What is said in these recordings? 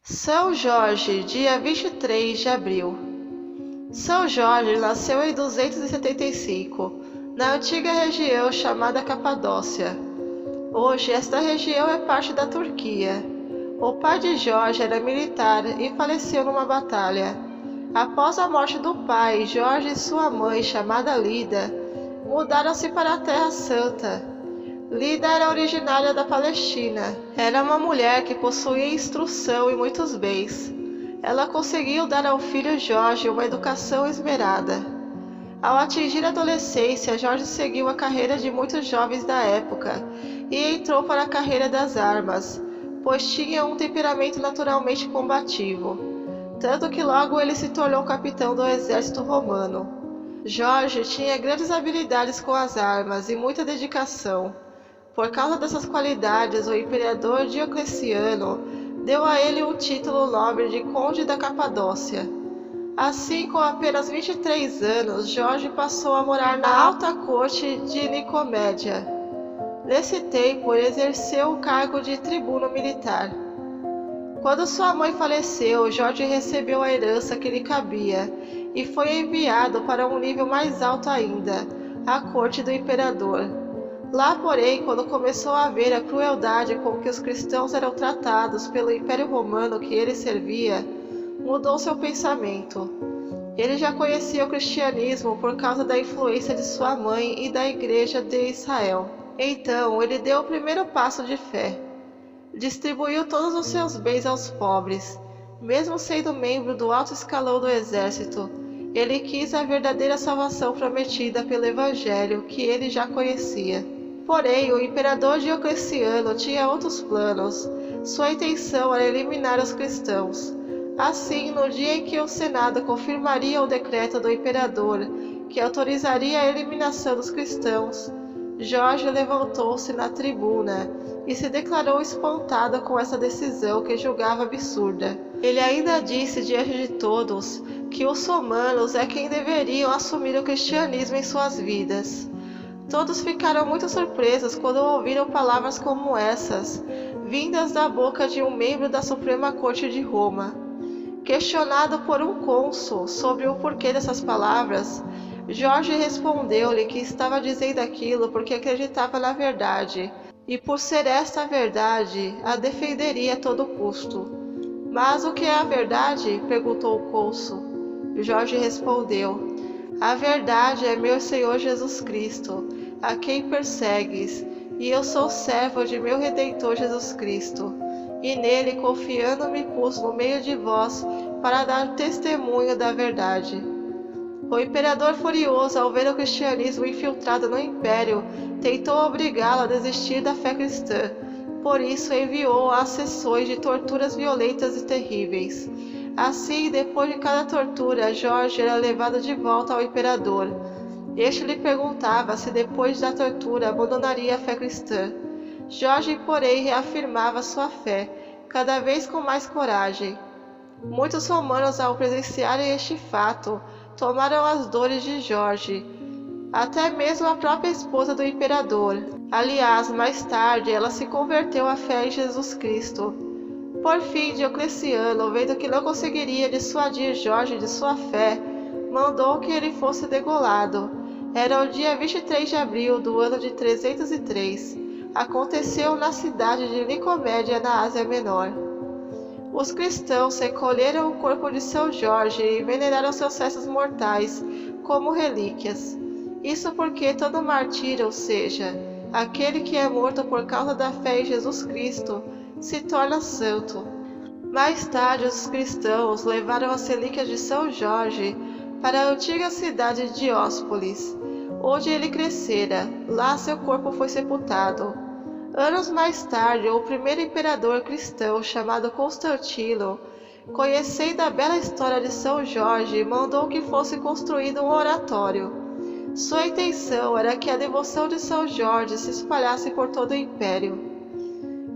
São Jorge, dia 23 de abril. São Jorge nasceu em 275, na antiga região chamada Capadócia. Hoje, esta região é parte da Turquia. O pai de Jorge era militar e faleceu numa batalha. Após a morte do pai, Jorge e sua mãe, chamada Lida, mudaram-se para a Terra Santa. Lida era originária da Palestina. Era uma mulher que possuía instrução e muitos bens. Ela conseguiu dar ao filho Jorge uma educação esmerada. Ao atingir a adolescência, Jorge seguiu a carreira de muitos jovens da época e entrou para a carreira das armas, pois tinha um temperamento naturalmente combativo, tanto que logo ele se tornou capitão do exército romano. Jorge tinha grandes habilidades com as armas e muita dedicação. Por causa dessas qualidades, o imperador Diocleciano deu a ele o título nobre de Conde da Capadócia. Assim, com apenas 23 anos, Jorge passou a morar na alta corte de Nicomédia. Nesse tempo, ele exerceu o cargo de tribuno militar. Quando sua mãe faleceu, Jorge recebeu a herança que lhe cabia e foi enviado para um nível mais alto ainda, a corte do imperador. Lá, porém, quando começou a ver a crueldade com que os cristãos eram tratados pelo Império Romano que ele servia, mudou seu pensamento. Ele já conhecia o cristianismo por causa da influência de sua mãe e da Igreja de Israel. Então, ele deu o primeiro passo de fé. Distribuiu todos os seus bens aos pobres. Mesmo sendo membro do alto escalão do exército, ele quis a verdadeira salvação prometida pelo Evangelho que ele já conhecia. Porém, o imperador Diocleciano tinha outros planos. Sua intenção era eliminar os cristãos. Assim, no dia em que o Senado confirmaria o decreto do imperador, que autorizaria a eliminação dos cristãos, Jorge levantou-se na tribuna e se declarou espantado com essa decisão que julgava absurda. Ele ainda disse diante de todos que os romanos é quem deveriam assumir o cristianismo em suas vidas. Todos ficaram muito surpresos quando ouviram palavras como essas, vindas da boca de um membro da Suprema Corte de Roma. Questionado por um cônsul sobre o porquê dessas palavras, Jorge respondeu-lhe que estava dizendo aquilo porque acreditava na verdade, e por ser esta a verdade, a defenderia a todo custo. Mas o que é a verdade? Perguntou o cônsul. Jorge respondeu: a verdade é meu Senhor Jesus Cristo, a quem persegues, e eu sou servo de meu Redentor Jesus Cristo, e nele confiando me pus no meio de vós para dar testemunho da verdade. O imperador, furioso ao ver o cristianismo infiltrado no império, tentou obrigá-lo a desistir da fé cristã. Por isso enviou a sessões de torturas violentas e terríveis. Assim, depois de cada tortura, Jorge era levado de volta ao imperador. Este lhe perguntava se depois da tortura abandonaria a fé cristã. Jorge, porém, reafirmava sua fé, cada vez com mais coragem. Muitos romanos, ao presenciarem este fato, tomaram as dores de Jorge. Até mesmo a própria esposa do imperador. Aliás, mais tarde, ela se converteu à fé em Jesus Cristo. Por fim, Diocleciano, vendo que não conseguiria dissuadir Jorge de sua fé, mandou que ele fosse degolado. Era o dia 23 de abril do ano de 303. Aconteceu na cidade de Nicomédia, na Ásia Menor. Os cristãos recolheram o corpo de São Jorge e veneraram seus restos mortais como relíquias. Isso porque todo martírio, ou seja, aquele que é morto por causa da fé em Jesus Cristo, se torna santo. Mais tarde, os cristãos levaram as relíquias de São Jorge para a antiga cidade de Dióspolis, onde ele crescera. Lá seu corpo foi sepultado. Anos mais tarde, o primeiro imperador cristão, chamado Constantino, conhecendo a bela história de São Jorge, mandou que fosse construído um oratório. Sua intenção era que a devoção de São Jorge se espalhasse por todo o império.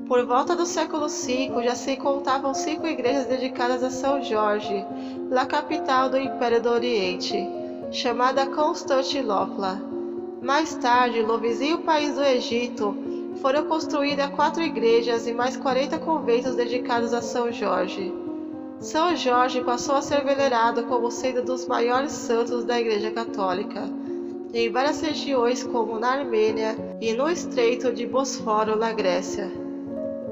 Por volta do século V, já se contavam 5 igrejas dedicadas a São Jorge, na capital do Império do Oriente, chamada Constantinopla. Mais tarde, no vizinho país do Egito, foram construídas 4 igrejas e mais 40 conventos dedicados a São Jorge. São Jorge passou a ser venerado como sendo dos maiores santos da Igreja Católica, em várias regiões como na Armênia e no Estreito de Bósforo, na Grécia.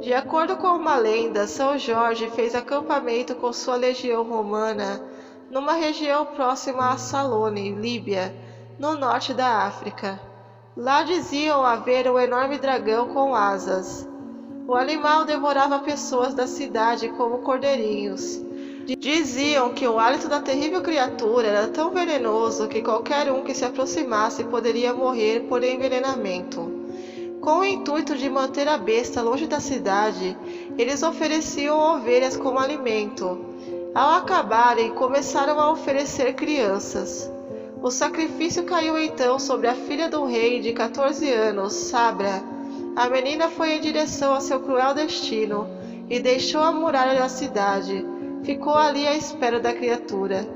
De acordo com uma lenda, São Jorge fez acampamento com sua legião romana numa região próxima a Salone, Líbia, no norte da África. Lá diziam haver um enorme dragão com asas. O animal devorava pessoas da cidade como cordeirinhos. Diziam que o hálito da terrível criatura era tão venenoso que qualquer um que se aproximasse poderia morrer por envenenamento. Com o intuito de manter a besta longe da cidade, eles ofereciam ovelhas como alimento. Ao acabarem, começaram a oferecer crianças. O sacrifício caiu então sobre a filha do rei de 14 anos, Sabra. A menina foi em direção a seu cruel destino e deixou a muralha da cidade. Ficou ali à espera da criatura.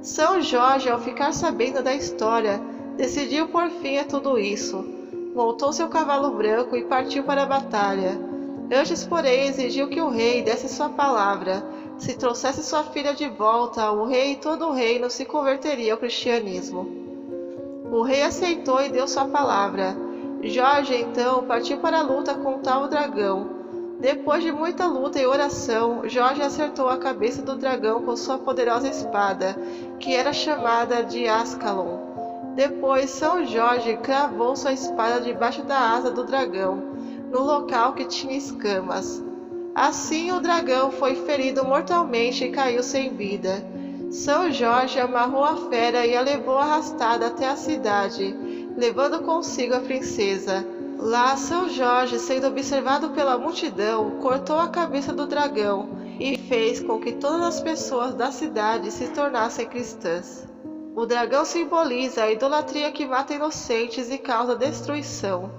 São Jorge, ao ficar sabendo da história, decidiu pôr fim a tudo isso. Montou seu cavalo branco e partiu para a batalha. Antes, porém, exigiu que o rei desse sua palavra. Se trouxesse sua filha de volta, o rei e todo o reino se converteria ao cristianismo. O rei aceitou e deu sua palavra. Jorge, então, partiu para a luta com o tal dragão. Depois de muita luta e oração, Jorge acertou a cabeça do dragão com sua poderosa espada, que era chamada de Ascalon. Depois, São Jorge cravou sua espada debaixo da asa do dragão, no local que tinha escamas. Assim, o dragão foi ferido mortalmente e caiu sem vida. São Jorge amarrou a fera e a levou arrastada até a cidade, levando consigo a princesa. Lá, São Jorge, sendo observado pela multidão, cortou a cabeça do dragão e fez com que todas as pessoas da cidade se tornassem cristãs. O dragão simboliza a idolatria que mata inocentes e causa destruição.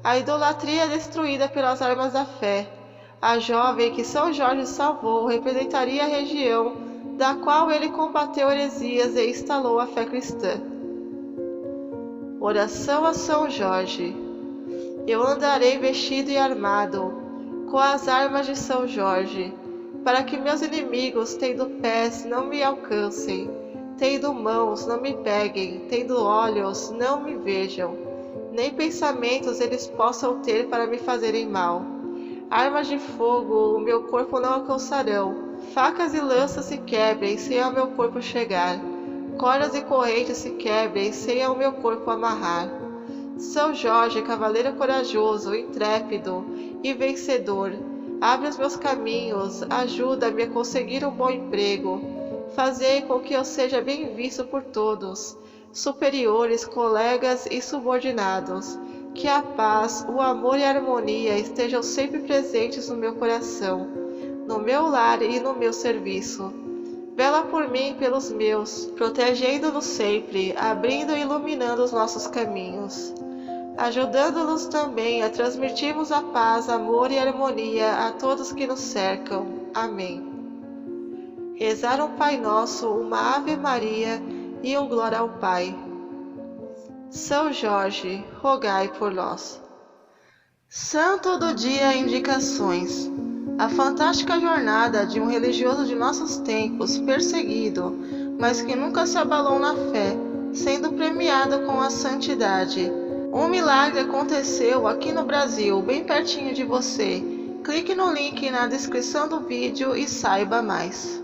A idolatria é destruída pelas armas da fé. A jovem que São Jorge salvou representaria a região da qual ele combateu heresias e instalou a fé cristã. Oração a São Jorge. Eu andarei vestido e armado, com as armas de São Jorge, para que meus inimigos, tendo pés, não me alcancem, tendo mãos, não me peguem, tendo olhos, não me vejam, nem pensamentos eles possam ter para me fazerem mal. Armas de fogo o meu corpo não alcançarão, facas e lanças se quebrem sem ao meu corpo chegar, cordas e correntes se quebrem sem ao meu corpo amarrar. São Jorge, cavaleiro corajoso, intrépido e vencedor, abre os meus caminhos, ajuda-me a conseguir um bom emprego, fazei com que eu seja bem visto por todos, superiores, colegas e subordinados, que a paz, o amor e a harmonia estejam sempre presentes no meu coração, no meu lar e no meu serviço. Vela por mim e pelos meus, protegendo-nos sempre, abrindo e iluminando os nossos caminhos, ajudando-nos também a transmitirmos a paz, amor e harmonia a todos que nos cercam. Amém. Rezar um Pai Nosso, uma Ave Maria e um Glória ao Pai. São Jorge, rogai por nós. Santo do Dia Indicações. A fantástica jornada de um religioso de nossos tempos, perseguido, mas que nunca se abalou na fé, sendo premiado com a santidade. Um milagre aconteceu aqui no Brasil, bem pertinho de você. Clique no link na descrição do vídeo e saiba mais.